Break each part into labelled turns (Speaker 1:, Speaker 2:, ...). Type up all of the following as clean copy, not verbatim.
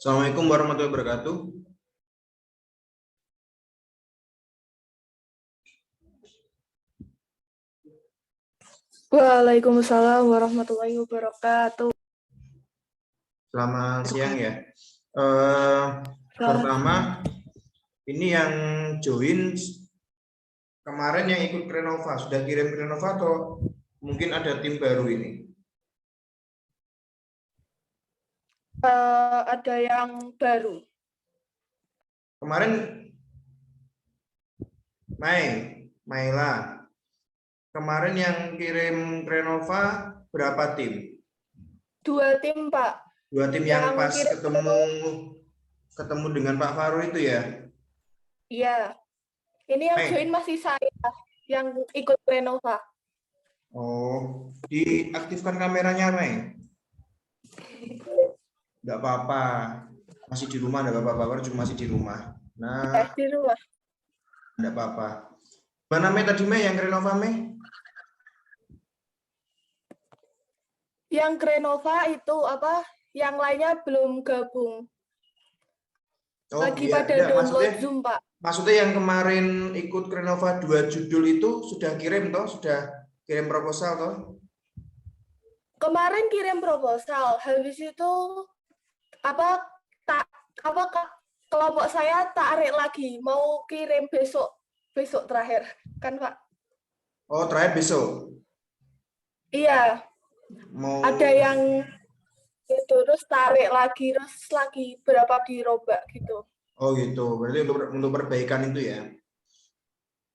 Speaker 1: Assalamualaikum warahmatullahi wabarakatuh.
Speaker 2: Waalaikumsalam warahmatullahi wabarakatuh.
Speaker 1: Selamat siang ya.
Speaker 2: Selamat
Speaker 1: Pertama, ini yang join kemarin yang ikut Renova, sudah kirim Renova atau mungkin ada tim baru ini?
Speaker 2: Ada yang baru.
Speaker 1: Kemarin Maila. Kemarin yang kirim Renova berapa tim?
Speaker 2: 2 tim, Pak.
Speaker 1: 2 tim yang pas
Speaker 2: kirim
Speaker 1: ketemu dengan Pak Faru itu ya?
Speaker 2: Iya. Ini yang join masih saya yang ikut Renova.
Speaker 1: Oh, diaktifkan kameranya, Mei? Enggak apa-apa. Masih di rumah, enggak apa-apa, cuma masih di rumah. Nah,
Speaker 2: Di rumah.
Speaker 1: enggak apa-apa. Mana Mei tadi, Mei, yang Renova, Mei?
Speaker 2: Yang Renova itu apa? Yang lainnya belum gabung. Lagi pada download Zoom, Pak.
Speaker 1: Maksudnya yang kemarin ikut Renova 2 judul itu sudah kirim toh? Sudah kirim proposal toh?
Speaker 2: Kemarin kirim proposal, habis itu kelompok saya tarik lagi, mau kirim besok terakhir, kan Pak?
Speaker 1: Oh, terakhir besok?
Speaker 2: Iya.
Speaker 1: Mau...
Speaker 2: Ada yang itu, terus tarik lagi, terus lagi berapa dirobak gitu.
Speaker 1: Oh gitu, berarti untuk perbaikan itu ya?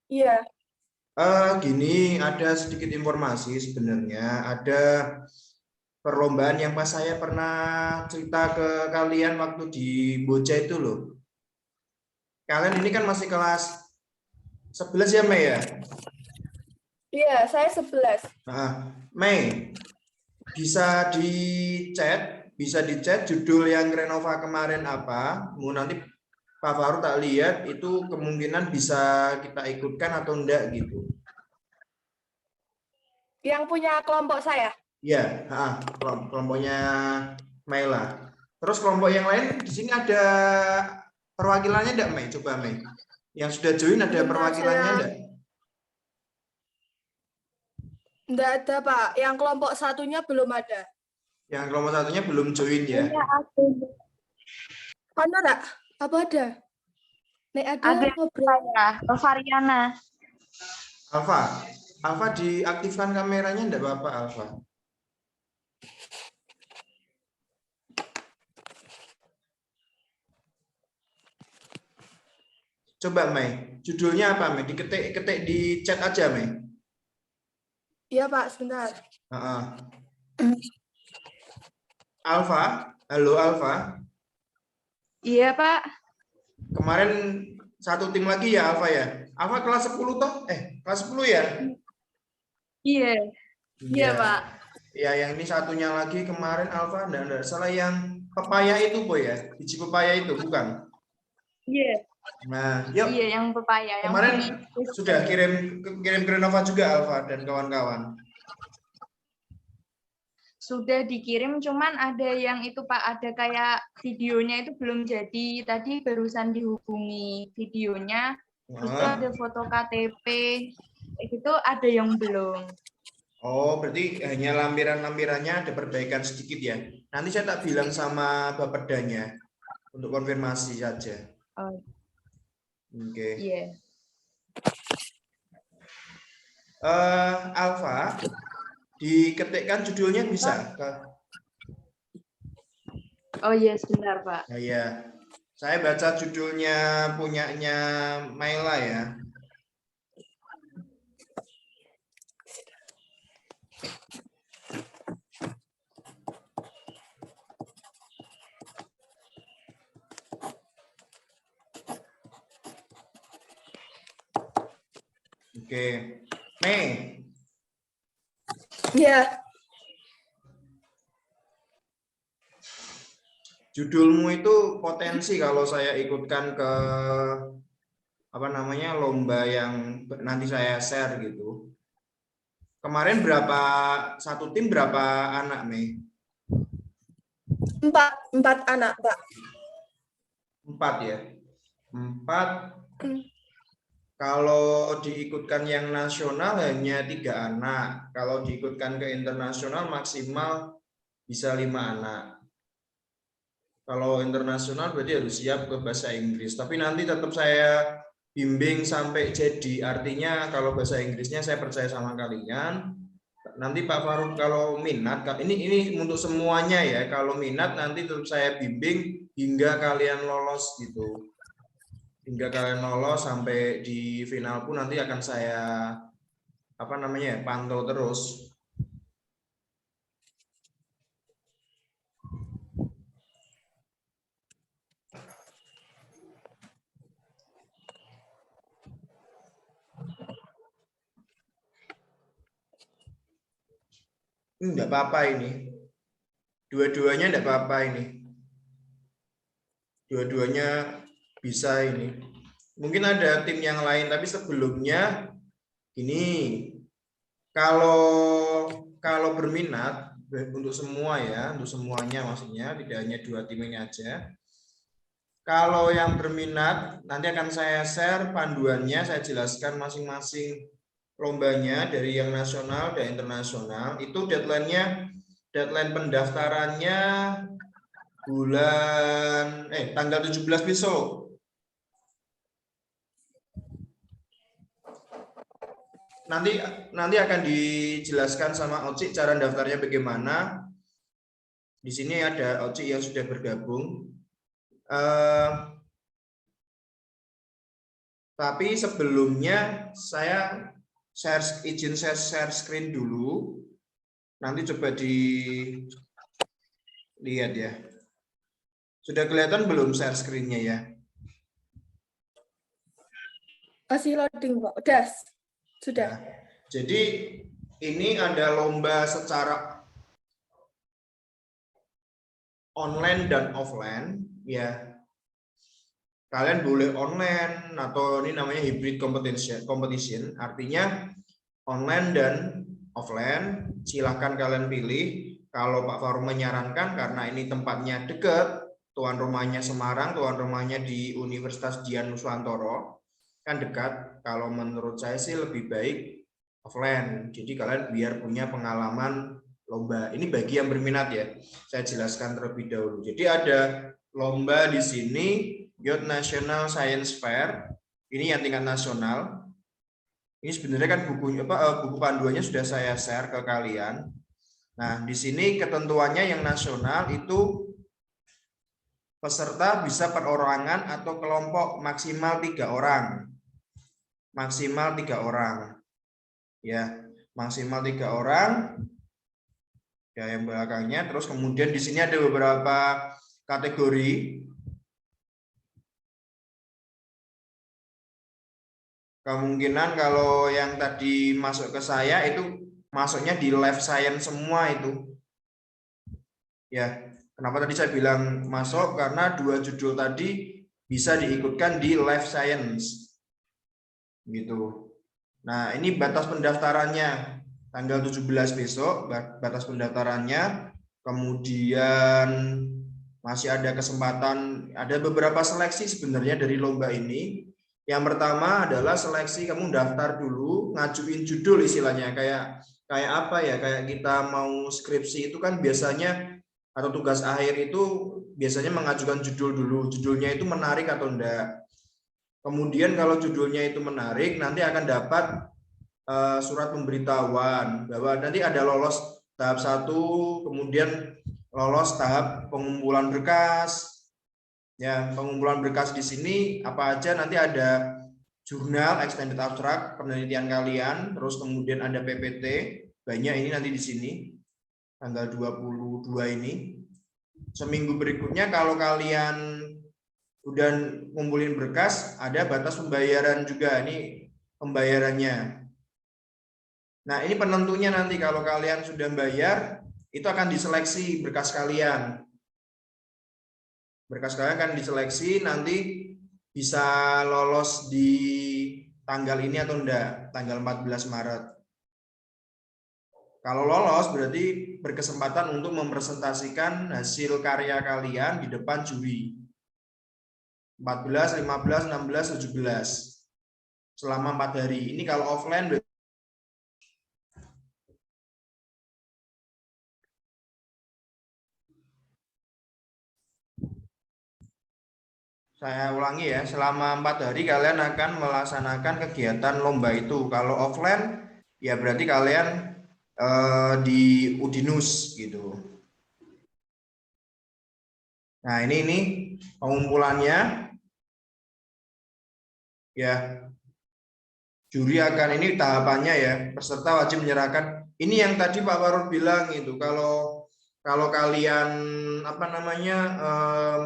Speaker 2: Iya.
Speaker 1: Gini, ada sedikit informasi sebenarnya. Ada perlombaan yang pas saya pernah cerita ke kalian waktu di Boca itu loh. Kalian ini kan masih kelas 11 ya, Mei ya?
Speaker 2: Iya, saya 11.
Speaker 1: Nah, Mei, bisa dicet judul yang Renova kemarin apa? Mau nanti Pak Faru tak lihat itu kemungkinan bisa kita ikutkan atau enggak gitu.
Speaker 2: Yang punya kelompok saya?
Speaker 1: Iya, kelompoknya Maila. Terus kelompok yang lain di sini ada perwakilannya enggak, Mei? Coba, Mei. Yang sudah join ada perwakilannya enggak?
Speaker 2: Enggak ada, Pak. Yang kelompok satunya belum ada.
Speaker 1: Yang kelompok satunya belum join ya?
Speaker 2: Iya, ada. Mana enggak? Apa ada? Nek ada ngobrol
Speaker 3: ya, Alvariana.
Speaker 1: Alfa diaktifkan kameranya enggak apa-apa, Alfa? Coba, Mei. Judulnya apa, Mei? Diketik di chat aja, Mei.
Speaker 2: Iya, Pak, sebentar.
Speaker 1: Alfa, halo Alfa.
Speaker 3: Iya, Pak.
Speaker 1: Kemarin satu tim lagi ya, Alfa ya? Alfa kelas 10 toh? Kelas 10 ya?
Speaker 3: Iya. Iya, Pak.
Speaker 1: Ya, yang ini satunya lagi kemarin Alfa, enggak salah yang pepaya itu, Boy ya? Biji pepaya itu, bukan?
Speaker 3: Iya.
Speaker 1: Nah, yuk.
Speaker 3: Iya, yang pepaya.
Speaker 1: Kemarin
Speaker 3: yang
Speaker 1: sudah kirim ke Renova juga, Alfa dan kawan-kawan.
Speaker 3: Sudah dikirim, cuman ada yang itu, Pak, ada kayak videonya itu belum jadi. Tadi barusan dihubungi videonya, terus ada foto KTP, itu ada yang belum.
Speaker 1: Oh, berarti hanya lampiran-lampirannya ada perbaikan sedikit ya. Nanti saya tak bilang sama Bapedanya untuk konfirmasi saja.
Speaker 3: Oh.
Speaker 1: Oke.
Speaker 3: Iya.
Speaker 1: Alfa, diketikkan judulnya bisa?
Speaker 3: Oh iya, sebentar, Pak.
Speaker 1: Nah, ya. Saya baca judulnya punyanya Maila ya. Oke. Mei.
Speaker 2: Iya.
Speaker 1: Judulmu itu potensi kalau saya ikutkan ke lomba yang nanti saya share gitu. Kemarin satu tim berapa anak, Mei?
Speaker 2: 4 anak, Pak.
Speaker 1: 4 ya. 4. Kalau diikutkan yang nasional hanya 3 anak. Kalau diikutkan ke internasional maksimal bisa 5 anak. Kalau internasional berarti harus siap ke bahasa Inggris. Tapi nanti tetap saya bimbing sampai jadi. Artinya kalau bahasa Inggrisnya saya percaya sama kalian. Nanti Pak Faruk kalau minat, ini untuk semuanya ya. Kalau minat nanti tetap saya bimbing hingga kalian lolos gitu. Hingga kalian lolos sampai di final pun nanti akan saya pantau terus. Enggak apa-apa ini. Dua-duanya enggak apa-apa ini. Dua-duanya bisa ini. Mungkin ada tim yang lain, tapi sebelumnya ini kalau berminat untuk semua ya, untuk semuanya maksudnya, tidak hanya 2 tim ini aja. Kalau yang berminat nanti akan saya share panduannya, saya jelaskan masing-masing lombanya dari yang nasional dan internasional. Itu deadline pendaftarannya tanggal 17 besok. Nanti akan dijelaskan sama Oci cara daftarnya bagaimana. Di sini ada Oci yang sudah bergabung. Tapi sebelumnya saya izin share screen dulu. Nanti coba dilihat ya. Sudah kelihatan belum share screen-nya ya?
Speaker 2: Masih loading, Pak. Udah. Sudah.
Speaker 1: Nah, jadi ini ada lomba secara online dan offline ya. Kalian boleh online atau ini namanya hybrid competition, artinya online dan offline. Silahkan kalian pilih. Kalau Pak Faruk menyarankan karena ini tempatnya dekat, tuan rumahnya Semarang, tuan rumahnya di Universitas Dian Nuswantoro, kan dekat. Kalau menurut saya sih lebih baik offline. Jadi kalian biar punya pengalaman lomba. Ini bagi yang berminat ya. Saya jelaskan terlebih dahulu. Jadi ada lomba di sini, Youth National Science Fair. Ini yang tingkat nasional. Ini sebenarnya kan buku panduannya sudah saya share ke kalian. Nah, di sini ketentuannya yang nasional itu peserta bisa perorangan atau kelompok maksimal 3 orang. Maksimal 3 orang. Ya, maksimal 3 orang. Ya, yang belakangnya. Terus kemudian di sini ada beberapa kategori. Kemungkinan kalau yang tadi masuk ke saya itu masuknya di life science semua itu. Ya, kenapa tadi saya bilang masuk? Karena 2 judul tadi bisa diikutkan di life science. Gitu. Nah, ini batas pendaftarannya tanggal 17 besok, batas pendaftarannya. Kemudian masih ada kesempatan, ada beberapa seleksi sebenarnya dari lomba ini. Yang pertama adalah seleksi, kamu daftar dulu, ngajuin judul istilahnya, kayak apa ya, kayak kita mau skripsi itu kan biasanya, atau tugas akhir itu biasanya mengajukan judul dulu, judulnya itu menarik atau enggak. Kemudian kalau judulnya itu menarik, nanti akan dapat surat pemberitahuan bahwa nanti ada lolos tahap 1, kemudian lolos tahap pengumpulan berkas. Ya, pengumpulan berkas di sini apa aja, nanti ada jurnal, extended abstract, penelitian kalian, terus kemudian ada PPT, banyak ini nanti di sini, tanggal 22 ini. Seminggu berikutnya kalau kalian udah ngumpulin berkas, ada batas pembayaran juga, ini pembayarannya. Nah, ini penentunya nanti kalau kalian sudah bayar, itu akan diseleksi berkas kalian. Berkas kalian akan diseleksi, nanti bisa lolos di tanggal ini atau enggak, tanggal 14 Maret. Kalau lolos berarti berkesempatan untuk mempresentasikan hasil karya kalian di depan juri. 14, 15, 16, 17. Selama 4 hari. Ini kalau offline saya ulangi ya, selama 4 hari kalian akan melaksanakan kegiatan lomba itu. Kalau offline, ya berarti kalian di Udinus gitu. Nah ini pengumpulannya. Ya, juri akan ini tahapannya ya. Peserta wajib menyerahkan. Ini yang tadi Pak Warul bilang itu. Kalau kalian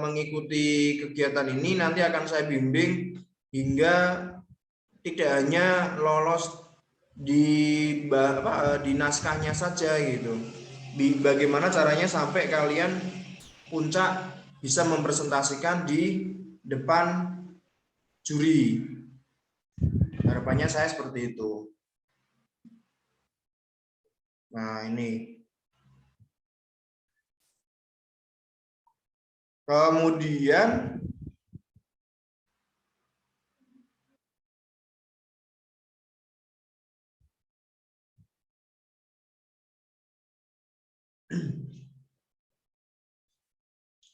Speaker 1: mengikuti kegiatan ini nanti akan saya bimbing hingga tidak hanya lolos di naskahnya saja gitu. Bagaimana caranya sampai kalian puncak bisa mempresentasikan di depan juri. Harapannya saya seperti itu. Nah, ini. Kemudian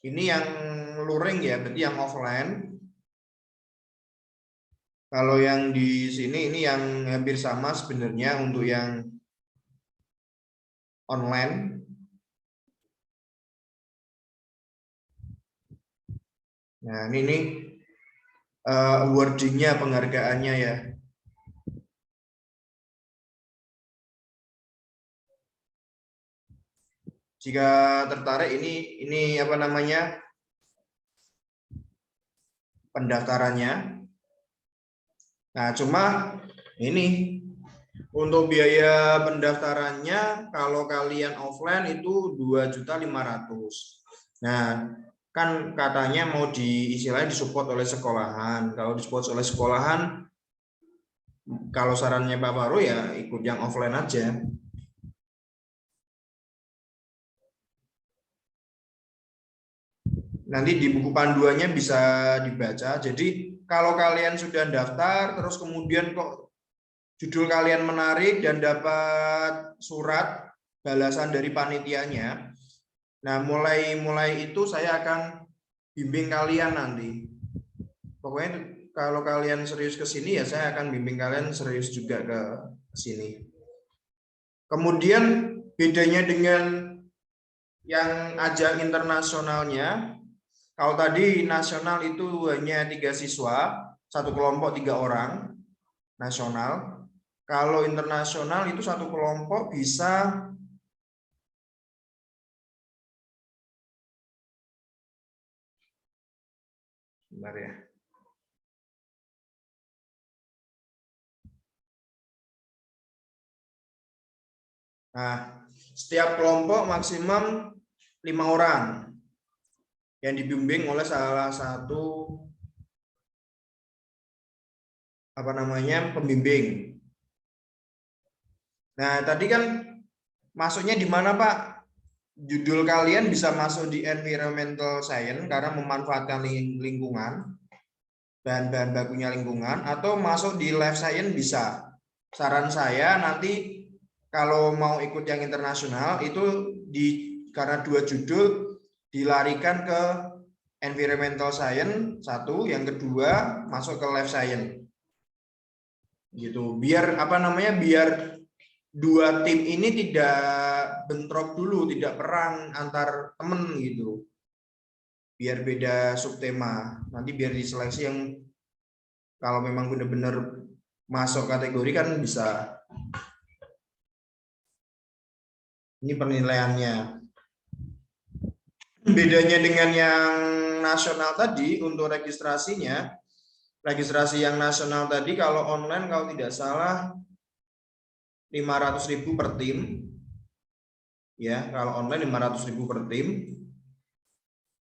Speaker 1: ini yang luring ya, berarti yang offline. Kalau yang di sini ini yang hampir sama sebenarnya untuk yang online. Nah, ini awardingnya, penghargaannya ya. Jika tertarik ini pendaftarannya. Nah, cuma ini untuk biaya pendaftarannya kalau kalian offline itu 2.500.000. Nah, kan katanya mau istilahnya disupport oleh sekolahan. Kalau disupport oleh sekolahan, kalau sarannya Pak Baru ya ikut yang offline aja. Nanti di buku panduannya bisa dibaca. Jadi kalau kalian sudah daftar, terus kemudian kok judul kalian menarik dan dapat surat balasan dari panitianya, nah mulai itu saya akan bimbing kalian nanti. Pokoknya kalau kalian serius ke sini ya saya akan bimbing kalian serius juga ke sini. Kemudian bedanya dengan yang ajang internasionalnya, kalau tadi nasional itu hanya 3 siswa, satu kelompok 3 orang nasional. Kalau internasional itu satu kelompok bisa bentar ya. Nah, setiap kelompok maksimum 5 orang yang dibimbing oleh salah satu pembimbing. Nah, tadi kan masuknya di mana, Pak? Judul kalian bisa masuk di environmental science karena memanfaatkan lingkungan, bahan-bahan bakunya lingkungan, atau masuk di life science bisa. Saran saya nanti kalau mau ikut yang internasional itu karena 2 judul dilarikan ke environmental science satu, yang kedua masuk ke life science. Gitu. Biar biar 2 tim ini tidak bentrok dulu, tidak perang antar temen gitu. Biar beda subtema. Nanti biar diseleksi yang kalau memang benar-benar masuk kategori kan bisa. Ini penilaiannya. Bedanya dengan yang nasional tadi untuk registrasinya, registrasi yang nasional tadi kalau online kalau tidak salah 500.000 per tim. Ya, kalau online 500.000 per tim.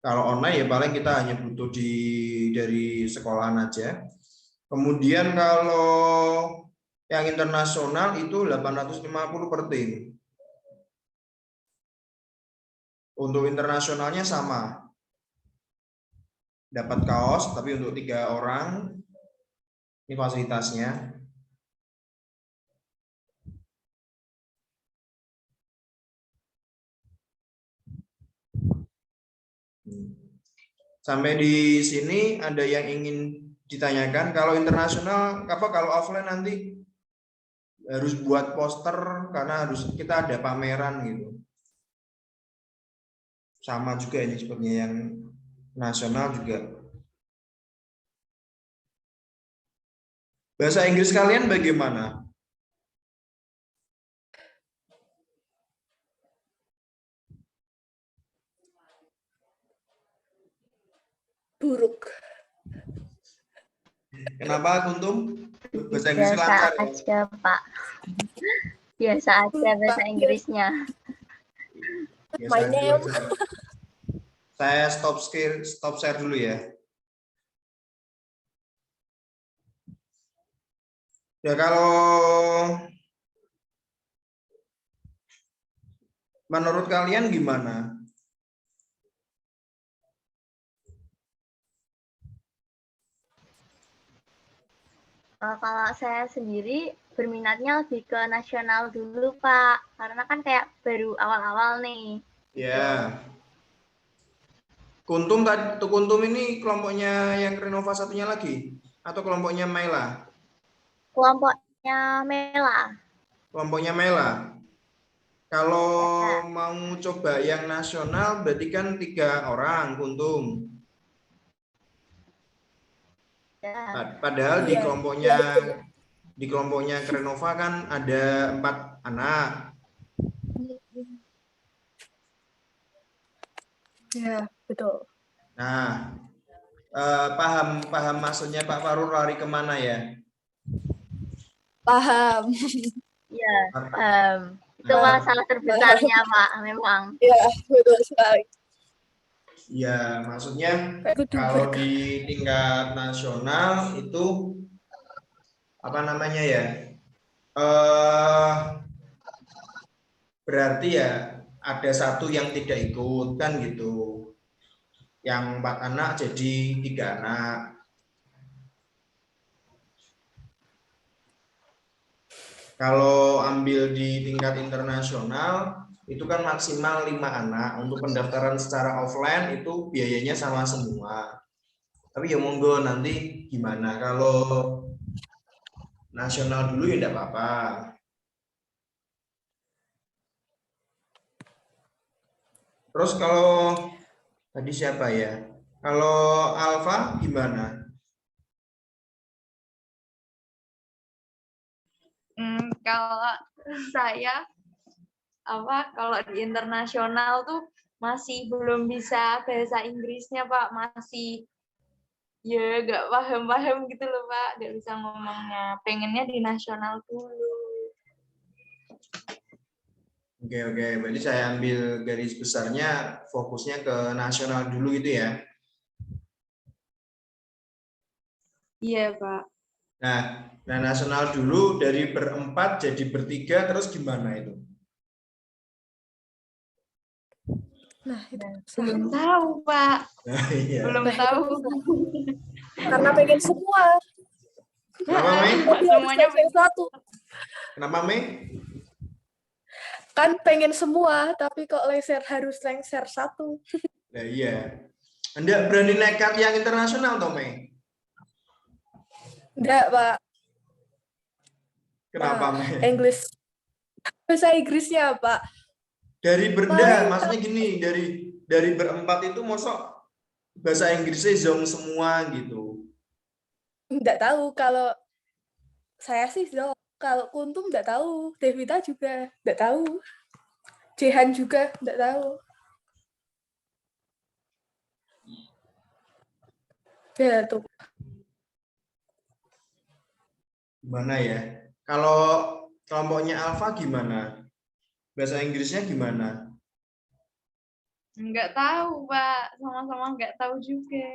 Speaker 1: Kalau online ya paling kita hanya butuh dari sekolahan aja. Kemudian kalau yang internasional itu 850 per tim. Untuk internasionalnya sama. dapat kaos, tapi untuk 3 orang. Ini fasilitasnya. Sampai di sini ada yang ingin ditanyakan? Kalau internasional, kalau offline nanti harus buat poster karena harus kita ada pameran gitu. Sama juga ini sepertinya yang nasional juga. Bahasa Inggris kalian bagaimana?
Speaker 2: Buruk.
Speaker 1: Kenapa, Kuntum? Bahasa Inggris lancar ya?
Speaker 4: Aja, Pak. Biasa aja bahasa Inggrisnya.
Speaker 2: My name.
Speaker 1: Saya stop share dulu ya. Ya kalau menurut kalian gimana?
Speaker 4: Kalau saya sendiri berminatnya lebih ke nasional dulu, Pak. Karena kan kayak baru awal-awal nih.
Speaker 1: Ya. Kuntum ini kelompoknya yang Renova satunya lagi? Atau kelompoknya Mela?
Speaker 4: Kelompoknya Mela.
Speaker 1: Kelompoknya Mela. Kalau mau coba yang nasional berarti kan 3 orang, Kuntum.
Speaker 4: Ya.
Speaker 1: Padahal
Speaker 2: Iya.
Speaker 1: di kelompoknya Renova kan ada 4 anak.
Speaker 2: Ya, betul.
Speaker 1: Nah, paham maksudnya Pak Farul lari kemana ya?
Speaker 2: Paham.
Speaker 4: Iya, paham. Itu masalah terbesarnya, Pak, memang.
Speaker 2: Ya, betul sekali.
Speaker 1: Ya, maksudnya kalau di tingkat nasional itu apa namanya ya? Berarti ya ada satu yang tidak ikut kan gitu. Yang 4 anak jadi 3 anak. Kalau ambil di tingkat internasional itu kan maksimal 5 anak. Untuk pendaftaran secara offline itu biayanya sama semua. Tapi ya monggo nanti gimana kalau nasional dulu ya enggak apa-apa. Terus kalau tadi siapa ya? Kalau Alfa gimana?
Speaker 3: Kalau saya kalau di internasional tuh masih belum bisa bahasa Inggrisnya, Pak. Masih ya nggak paham-paham gitu loh, Pak. Nggak bisa ngomongnya. Pengennya di nasional dulu.
Speaker 1: Oke, berarti saya ambil garis besarnya fokusnya ke nasional dulu gitu ya.
Speaker 3: Iya, Pak.
Speaker 1: Nah, nasional dulu dari berempat jadi bertiga terus gimana itu?
Speaker 2: Nah, itu
Speaker 3: belum tahu, Pak.
Speaker 1: Nah, iya.
Speaker 3: Belum tahu.
Speaker 2: Karena pengen semua.
Speaker 1: Kenapa, Mei?
Speaker 3: Semuanya
Speaker 2: satu.
Speaker 1: Kenapa, Mei?
Speaker 2: Kan pengen semua, tapi kok harus lengser satu.
Speaker 1: Nah, iya. Anda berani nekat yang internasional toh, Mei?
Speaker 2: Enggak, Pak.
Speaker 1: Kenapa, Mei?
Speaker 2: English. Bahasa Inggrisnya, Pak.
Speaker 1: Maksudnya gini, dari berempat itu mosok bahasa Inggrisnya zong semua gitu.
Speaker 2: Enggak tahu, kalau saya sih zong. Kalau Kuntum enggak tahu, Devita juga enggak tahu. Jehan juga enggak tahu. Ya, tuh.
Speaker 1: Gimana ya? Kalau kelompoknya Alfa gimana? Bahasa Inggrisnya gimana?
Speaker 3: nggak tahu, Pak. Sama-sama nggak tahu juga.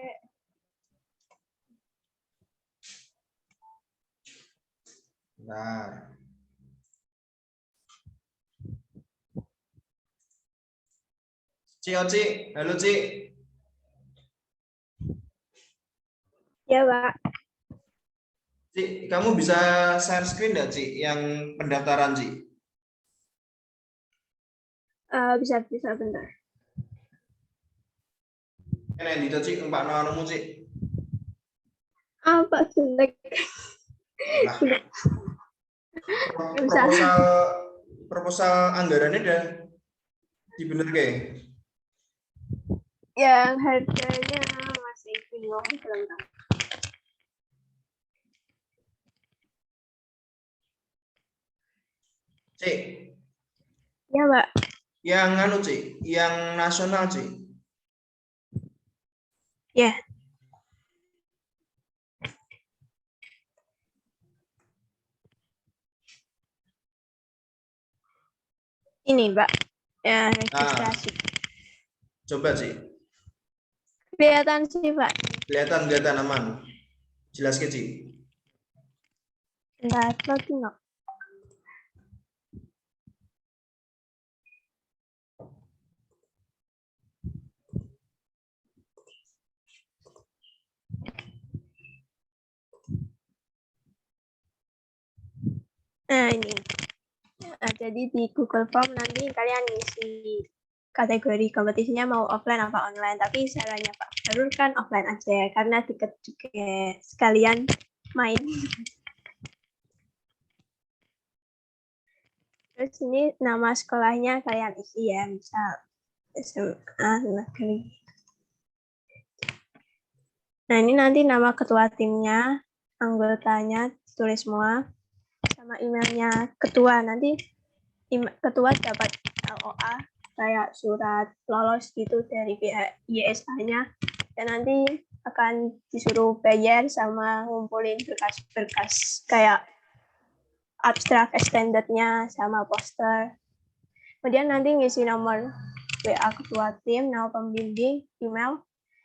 Speaker 1: Bentar. Ci, halo Ci.
Speaker 4: Ya, Pak.
Speaker 1: Ci, kamu bisa share screen nggak, Ci, yang pendaftaran, Ci?
Speaker 4: Bisa bentar.
Speaker 1: Ini yang Ci, Pak Noanmu, Ci.
Speaker 4: Pak jelek.
Speaker 1: Lah,
Speaker 4: Bisa.
Speaker 1: proposal anggarannya udah dibener kayak.
Speaker 4: Yang harganya masih bingung, belum tahu.
Speaker 1: Ci,
Speaker 4: Ya, Pak.
Speaker 1: yang anu, Ci, yang nasional, Ci.
Speaker 4: Ya. Ini, Pak. Ya, registrasi.
Speaker 1: Coba, Ci.
Speaker 4: Kelihatan sih, Pak.
Speaker 1: Kelihatan aman. Jelas ke, Ci.
Speaker 4: Bentar, login kok. Nah, ini. Nah, jadi di Google Form nanti kalian isi kategori kompetisinya mau offline apa online. Tapi sarannya Pak Farul kan offline aja karena deket juga sekalian main. Terus ini nama sekolahnya kalian isi ya, misal SMA negeri. Nah, ini nanti nama ketua timnya, anggotanya ditulis semua, sama emailnya ketua. Nanti ketua dapat LOA kayak surat lolos gitu dari pihak YSA-nya, dan nanti akan disuruh bayar sama ngumpulin berkas-berkas kayak abstrak extended-nya sama poster. Kemudian nanti ngisi nomor WA ketua tim, nama pembimbing, email,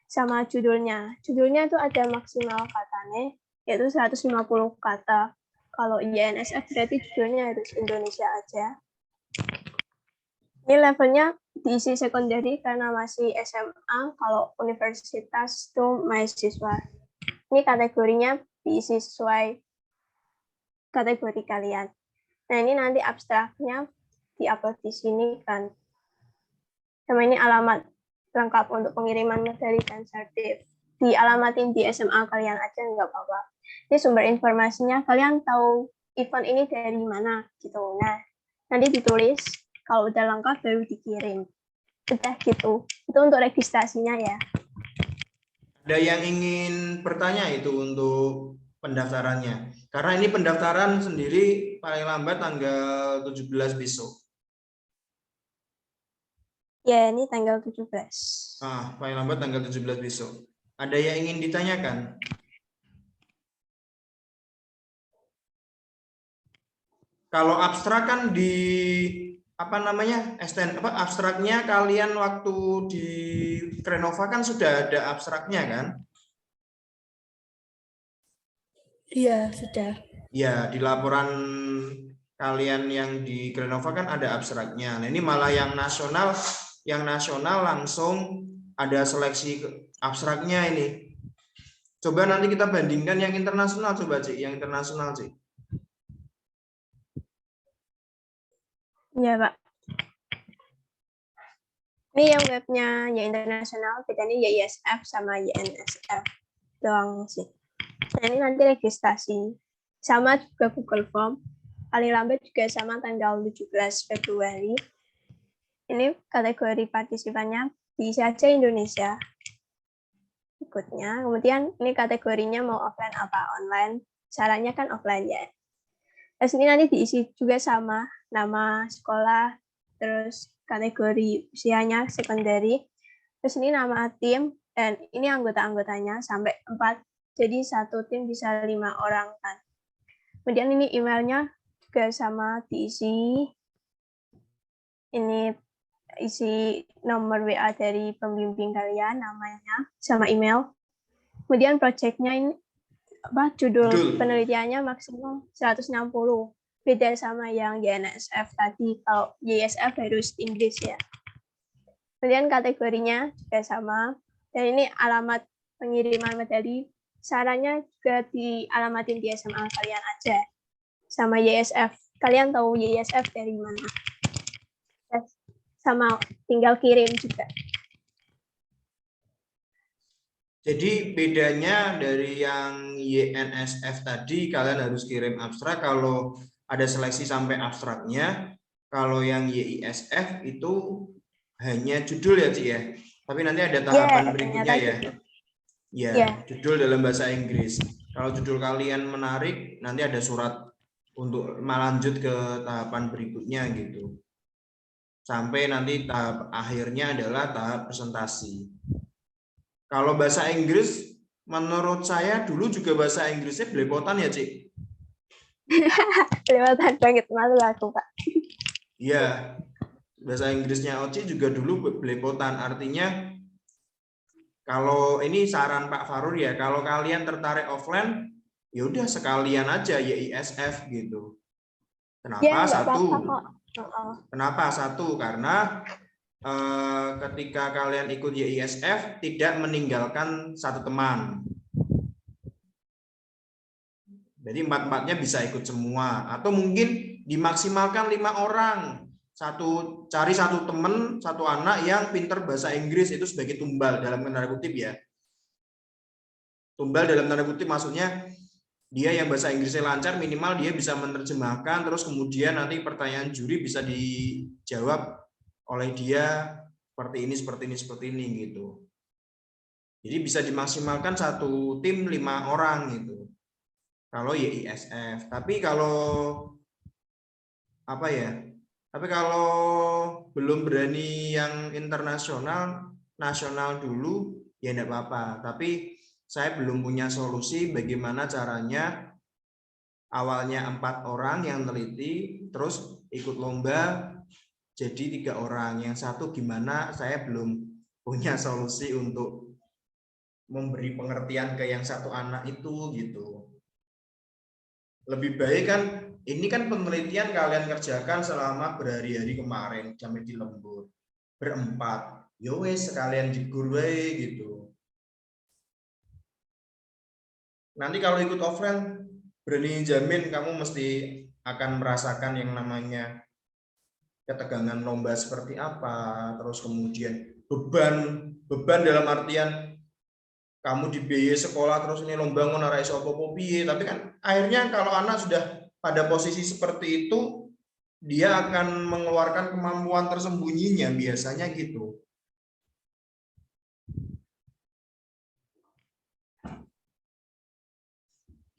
Speaker 4: sama judulnya. Judulnya itu ada maksimal katanya, yaitu 150 kata. Kalau INSF berarti judulnya harus Indonesia aja. Ini levelnya diisi secondary karena masih SMA, kalau universitas itu mahasiswa. Ini kategorinya diisi sesuai kategori kalian. Nah, ini nanti abstraknya di-upload di sini kan. Sama ini alamat lengkap untuk pengiriman materi dan sertif. Dialamatin di SMA kalian aja nggak apa-apa. Ini sumber informasinya, kalian tahu event ini dari mana gitu. Nah, nanti ditulis, kalau udah lengkap baru dikirim. Udah gitu. Itu untuk registrasinya ya.
Speaker 1: Ada yang ingin bertanya itu untuk pendaftarannya. Karena ini pendaftaran sendiri paling lambat tanggal 17 besok.
Speaker 4: Ya, ini tanggal 17.
Speaker 1: Paling lambat tanggal 17 besok. Ada yang ingin ditanyakan? Kalau abstrak kan di abstraknya kalian waktu di Krenova kan sudah ada abstraknya kan?
Speaker 2: Iya, sudah.
Speaker 1: Ya, di laporan kalian yang di Krenova kan ada abstraknya. Nah, ini malah yang nasional langsung ada seleksi abstraknya ini. Coba nanti kita bandingkan yang internasional, coba Cik, yang internasional Cik.
Speaker 4: Iya, Pak. Ini yang webnya ya internasional, bedanya ya ISF sama YNSF doang sih. Nah, ini nanti registrasi. Sama juga Google Form. Paling lambat juga sama tanggal 17 Februari. Ini kategori partisipannya diisi aja Indonesia. Ikutnya. Kemudian ini kategorinya mau offline apa online. Caranya kan offline ya. Terus ini nanti diisi juga sama nama sekolah, terus kategori usianya secondary, terus ini nama tim, dan ini anggota-anggotanya sampai 4, jadi satu tim bisa 5 orang kan. Kemudian ini emailnya juga sama diisi, ini isi nomor WA dari pembimbing kalian, namanya, sama email. Kemudian project-nya ini judul penelitiannya maksimal 160. Beda sama yang YNSF tadi, kalau YSF harus Inggris ya. Kemudian kategorinya juga sama, dan ini alamat pengiriman materi sarannya juga dialamatin di SMA kalian aja. Sama YSF. Kalian tahu YSF dari mana? Sama tinggal kirim juga.
Speaker 1: Jadi bedanya dari yang YNSF tadi, kalian harus kirim abstrak kalau ada seleksi sampai abstraknya. Kalau yang YISF itu hanya judul ya, Ci ya. Tapi nanti ada tahapan berikutnya ya. Ya, judul dalam bahasa Inggris. Kalau judul kalian menarik, nanti ada surat untuk melanjut ke tahapan berikutnya gitu. Sampai nanti tahap akhirnya adalah tahap presentasi. Kalau bahasa Inggris, menurut saya dulu juga bahasa Inggrisnya belepotan ya, Cik?
Speaker 4: Belepotan banget, malu aku, Pak.
Speaker 1: Iya, bahasa Inggrisnya Oci juga dulu belepotan. Artinya, kalau ini saran Pak Farur ya, kalau kalian tertarik offline, ya udah sekalian aja YISF gitu. Kenapa
Speaker 4: Ya,
Speaker 1: satu?
Speaker 4: apa-apa.
Speaker 1: Kenapa satu? Karena ketika kalian ikut YISF tidak meninggalkan satu teman. Jadi empat-empatnya bisa ikut semua, atau mungkin dimaksimalkan 5 orang. Cari satu teman, satu anak yang pinter bahasa Inggris itu sebagai tumbal dalam tanda kutip ya. Tumbal dalam tanda kutip maksudnya dia yang bahasa Inggrisnya lancar, minimal dia bisa menerjemahkan, terus kemudian nanti pertanyaan juri bisa dijawab oleh dia seperti ini gitu. Jadi bisa dimaksimalkan satu tim 5 orang gitu. Kalau YISF. Tapi kalau belum berani yang internasional, nasional dulu ya enggak apa-apa. Tapi saya belum punya solusi bagaimana caranya awalnya 4 orang yang teliti, terus ikut lomba jadi 3 orang. Yang satu gimana, saya belum punya solusi untuk memberi pengertian ke yang satu anak itu gitu. Lebih baik kan, ini kan penelitian kalian kerjakan selama berhari-hari kemarin sampai di lembur. Berempat, yowes sekalian digurui gitu. Nanti kalau ikut offline, berani jamin kamu mesti akan merasakan yang namanya ketegangan lomba seperti apa, terus kemudian beban dalam artian kamu dibiayai sekolah terus ini lomba ngono ora iso apa-apa piye, tapi kan akhirnya kalau anak sudah pada posisi seperti itu dia akan mengeluarkan kemampuan tersembunyinya biasanya gitu.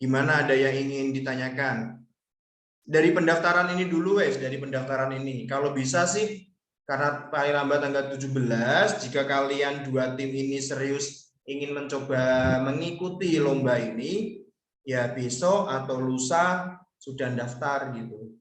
Speaker 1: Gimana, ada yang ingin ditanyakan? Dari pendaftaran ini dulu wes, dari pendaftaran ini. Kalau bisa sih karena paling lambat tanggal 17, jika kalian 2 tim ini serius ingin mencoba mengikuti lomba ini, ya besok atau lusa sudah daftar gitu.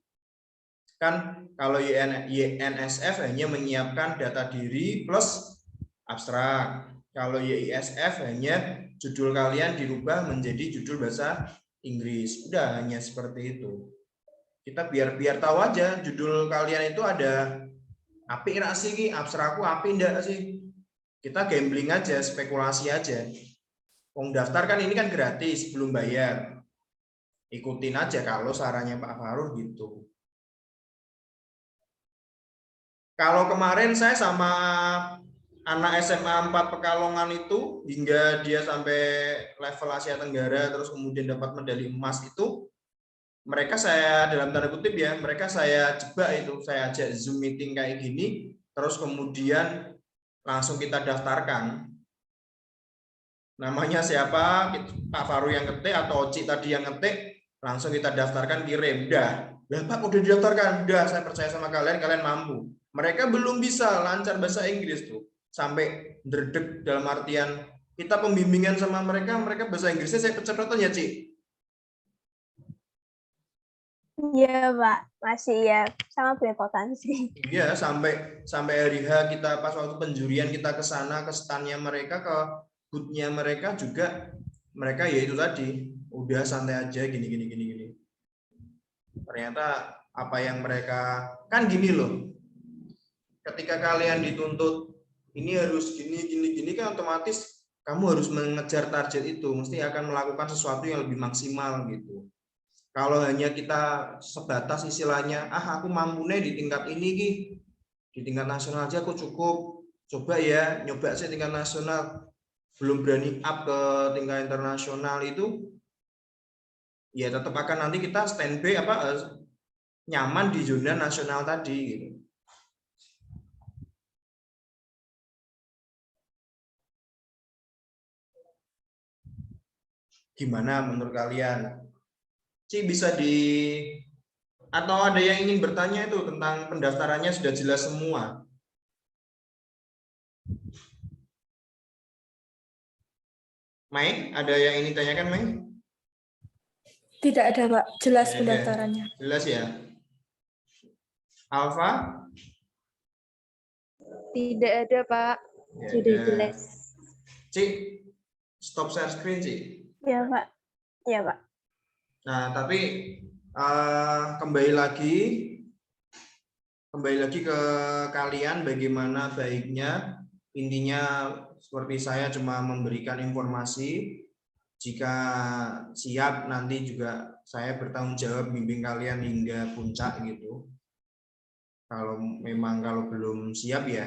Speaker 1: Kan kalau YNSF hanya menyiapkan data diri plus abstrak. Kalau YISF hanya judul kalian dirubah menjadi judul bahasa Inggris. Udah hanya seperti itu. Kita biar tahu aja judul kalian itu ada apik ra sih, abstrakku apik ndak sih. Kita gambling aja, spekulasi aja. Wong daftar kan ini kan gratis, belum bayar. Ikutin aja kalau sarannya Pak Farur gitu. Kalau kemarin saya sama anak SMA 4 Pekalongan itu, hingga dia sampai level Asia Tenggara, terus kemudian dapat medali emas itu, mereka saya dalam tanda kutip ya, mereka saya jebak itu, saya ajak Zoom meeting kayak gini, terus kemudian langsung kita daftarkan. Namanya siapa, Pak Faru yang ngetik atau Oci tadi yang ngetik, langsung kita daftarkan, kirim. Udah Pak udah didaftarkan, udah saya percaya sama kalian, kalian mampu. Mereka belum bisa lancar bahasa Inggris tuh, sampai dredeg dalam artian kita pembimbingan sama mereka bahasa Inggrisnya saya pecah-pecah ya, Ci.
Speaker 4: Iya, Pak. Masih ya, sama belepotan sih.
Speaker 1: Iya, sampai hari H kita pas waktu penjurian kita ke sana, ke stand-nya mereka, ke booth-nya mereka juga, mereka ya itu tadi, udah santai aja gini. Ternyata apa yang mereka, kan gini loh, ketika kalian dituntut ini harus gini kan otomatis kamu harus mengejar target itu, mesti akan melakukan sesuatu yang lebih maksimal gitu. Kalau hanya kita sebatas istilahnya, aku mampu nih di tingkat ini Ki, di tingkat nasional aja aku cukup, coba ya nyoba sih tingkat nasional, belum berani up ke tingkat internasional itu, ya tetap akan nanti kita standby nyaman di zona nasional tadi gitu. Gimana menurut kalian? Bisa atau ada yang ingin bertanya itu tentang pendaftarannya sudah jelas semua? Mai, ada yang ingin ditanyakan, Mai?
Speaker 2: Tidak ada, Pak. Jelas
Speaker 1: Tidak ada.
Speaker 2: pendaftarannya.
Speaker 1: Jelas ya. Alfa?
Speaker 3: Tidak ada, Pak.
Speaker 4: Sudah jelas.
Speaker 1: Cik, stop share screen, Cik.
Speaker 4: Ya, Pak. Ya, Pak.
Speaker 1: Nah, tapi kembali lagi ke kalian bagaimana baiknya. Intinya seperti saya cuma memberikan informasi. Jika siap nanti juga saya bertanggung jawab bimbing kalian hingga puncak gitu. Kalau belum siap ya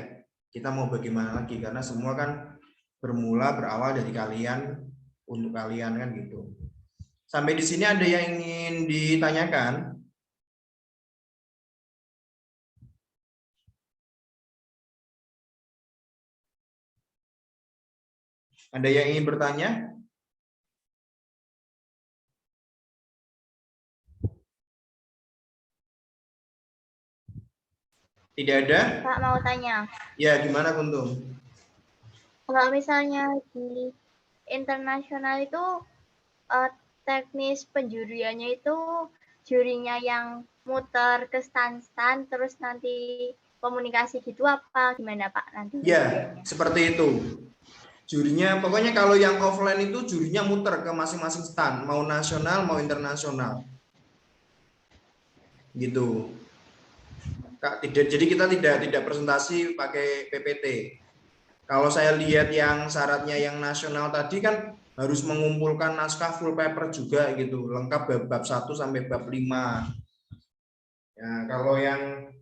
Speaker 1: kita mau bagaimana lagi, karena semua kan berawal dari kalian, untuk kalian kan gitu. Sampai di sini ada yang ingin ditanyakan? Ada yang ingin bertanya? Tidak ada?
Speaker 4: Pak, mau tanya.
Speaker 1: Ya, gimana Kuntum?
Speaker 4: Kalau misalnya di internasional itu teknis penjuriannya itu jurinya yang muter ke stand-stand terus nanti komunikasi gitu apa gimana Pak nanti?
Speaker 1: Ya, seperti itu. Jurinya, pokoknya kalau yang offline itu jurinya muter ke masing-masing stand, mau nasional mau internasional. Gitu. Jadi kita tidak presentasi pakai PPT. Kalau saya lihat yang syaratnya yang nasional tadi kan harus mengumpulkan naskah full paper juga gitu, lengkap bab 1 sampai bab 5. Ya, kalau yang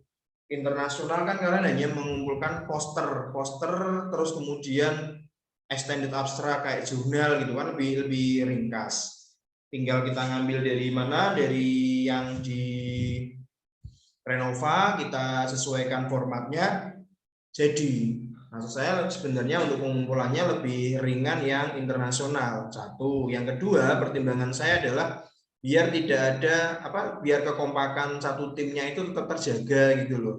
Speaker 1: internasional kan kalian hanya mengumpulkan poster terus kemudian extended abstract kayak jurnal gitu kan, lebih ringkas. Tinggal kita ngambil dari mana, dari yang di Renova, kita sesuaikan formatnya. Jadi maksud saya sebenarnya untuk pengumpulannya lebih ringan yang internasional. Satu, yang kedua pertimbangan saya adalah biar tidak ada biar kekompakan satu timnya itu tetap terjaga gitu loh.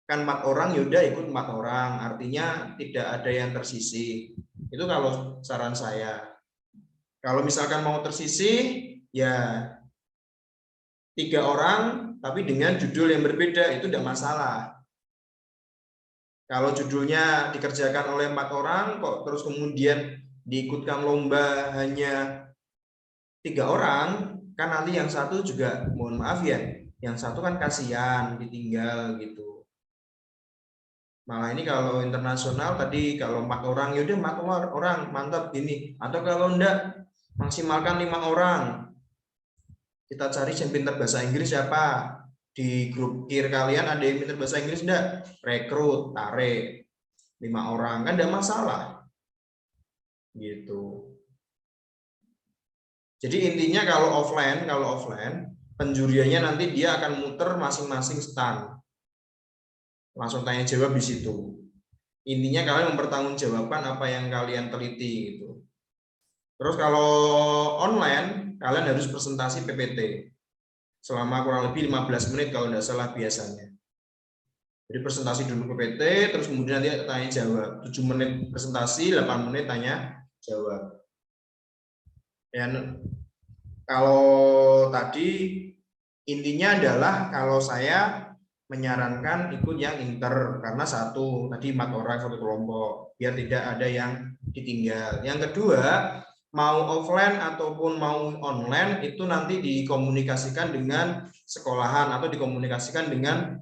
Speaker 1: Kan 4 orang yaudah ikut 4 orang, artinya tidak ada yang tersisih. Itu kalau saran saya. Kalau misalkan mau tersisih ya 3 orang tapi dengan judul yang berbeda, itu tidak masalah. Kalau judulnya dikerjakan oleh 4 orang kok terus kemudian diikutkan lomba hanya 3 orang, kan nanti yang satu juga mohon maaf ya, yang satu kan kasihan ditinggal gitu. Malah ini kalau internasional tadi kalau 4 orang yaudah 4 orang mantap gini, atau kalau enggak maksimalkan 5 orang. Kita cari yang pintar bahasa Inggris siapa? Di grup kir kalian ada yang pintar bahasa Inggris enggak? Rekrut, tarik 5 orang, kan enggak masalah. Gitu. Jadi intinya kalau offline penjuriannya nanti dia akan muter masing-masing stand. Langsung tanya jawab di situ. Intinya kalian mempertanggungjawabkan apa yang kalian teliti gitu. Terus kalau online kalian harus presentasi PPT selama kurang lebih 15 menit kalau tidak salah biasanya. Jadi presentasi dulu PPT, terus kemudian nanti tanya jawab. 7 menit presentasi, 8 menit tanya jawab. Dan kalau tadi intinya adalah kalau saya menyarankan ikut yang inter, karena satu tadi 4 orang satu kelompok biar tidak ada yang ditinggal. Yang kedua, mau offline ataupun mau online itu nanti dikomunikasikan dengan sekolahan atau dikomunikasikan dengan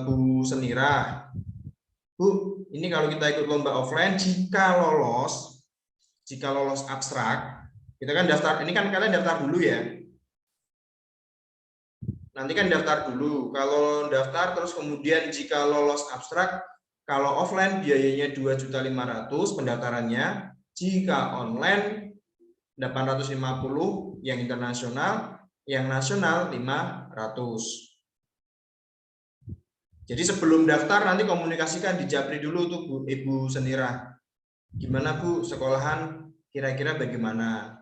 Speaker 1: Bu Senira. Bu, ini kalau kita ikut lomba offline, jika lolos abstrak, kita kan daftar, ini kan kalian daftar dulu ya. Nanti kan daftar dulu. Kalau daftar terus kemudian jika lolos abstrak, kalau offline biayanya 2.500.000 pendaftarannya, jika online 850 yang internasional, yang nasional 500. Jadi sebelum daftar nanti komunikasikan di Japri dulu tuh Bu, Ibu Senira. Gimana Bu, sekolahan kira-kira bagaimana?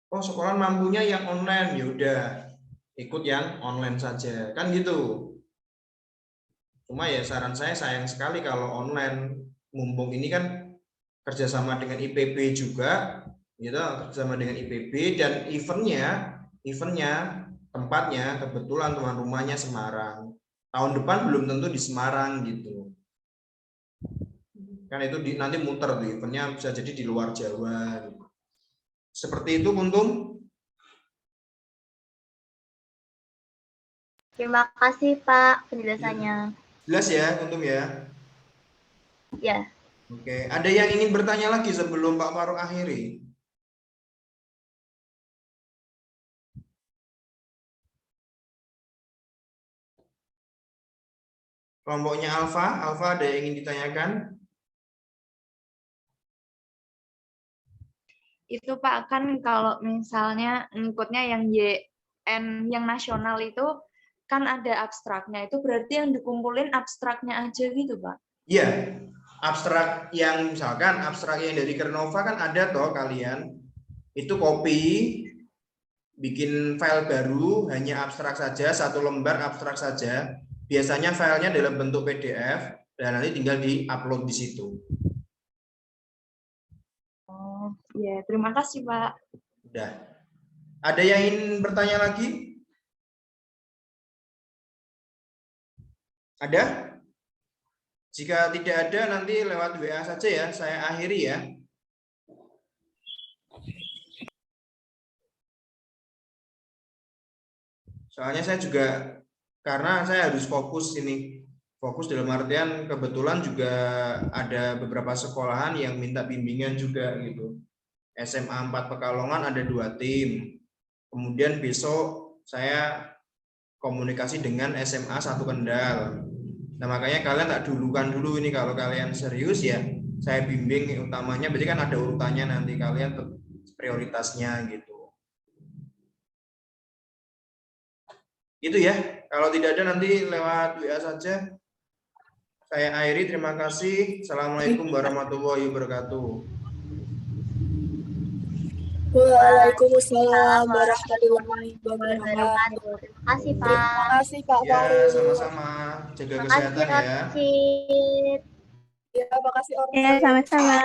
Speaker 1: Oh, sekolahan mampunya yang online, ya udah ikut yang online saja. Kan gitu. Cuma ya saran saya sayang sekali kalau online, mumpung ini kan kerjasama dengan IPB juga, gitu, kerjasama dengan IPB dan eventnya tempatnya kebetulan tuan rumahnya Semarang. Tahun depan belum tentu di Semarang gitu. Kan itu nanti muter tuh, eventnya bisa jadi di luar Jawa. Gitu. Seperti itu, Kuntum.
Speaker 5: Terima kasih Pak penjelasannya.
Speaker 1: Jelas ya, Kuntum ya?
Speaker 5: Ya.
Speaker 1: Oke, ada yang ingin bertanya lagi sebelum Pak Faruk akhiri? Kelompoknya Alfa ada yang ingin ditanyakan?
Speaker 3: Itu Pak, kan kalau misalnya ngikutnya yang YN yang nasional itu kan ada abstraknya, itu berarti yang dikumpulin abstraknya aja gitu Pak?
Speaker 1: Iya, abstrak yang misalkan abstrak yang dari Kernova kan ada toh kalian, itu copy, bikin file baru, hanya abstrak saja, 1 lembar abstrak saja, biasanya filenya dalam bentuk PDF, dan nanti tinggal di-upload di situ.
Speaker 3: Oh, ya, terima kasih Pak.
Speaker 1: Udah. Ada yang ingin bertanya lagi? Ada? Jika tidak ada, nanti lewat WA saja ya, saya akhiri ya. Soalnya saya juga, karena saya harus fokus ini. Fokus dalam artian kebetulan juga ada beberapa sekolahan yang minta bimbingan juga gitu. SMA 4 Pekalongan ada 2 tim. Kemudian besok saya komunikasi dengan SMA 1 Kendal. Nah makanya kalian tak dulukan dulu ini, kalau kalian serius ya saya bimbing utamanya, berarti kan ada urutannya nanti kalian prioritasnya gitu. Itu ya, kalau tidak ada nanti lewat WA saja. Saya akhiri, terima kasih. Assalamualaikum warahmatullahi wabarakatuh.
Speaker 2: Waalaikumsalam warahmatullahi wabarakatuh.
Speaker 5: Terima kasih Pak.
Speaker 2: Terima kasih Pak
Speaker 1: Ya,
Speaker 2: Faruk.
Speaker 1: sama-sama. Jaga
Speaker 5: Terima kasih
Speaker 1: kesehatan ya.
Speaker 5: Rosit.
Speaker 2: Ya, makasih Orma.
Speaker 4: Ya, sama-sama.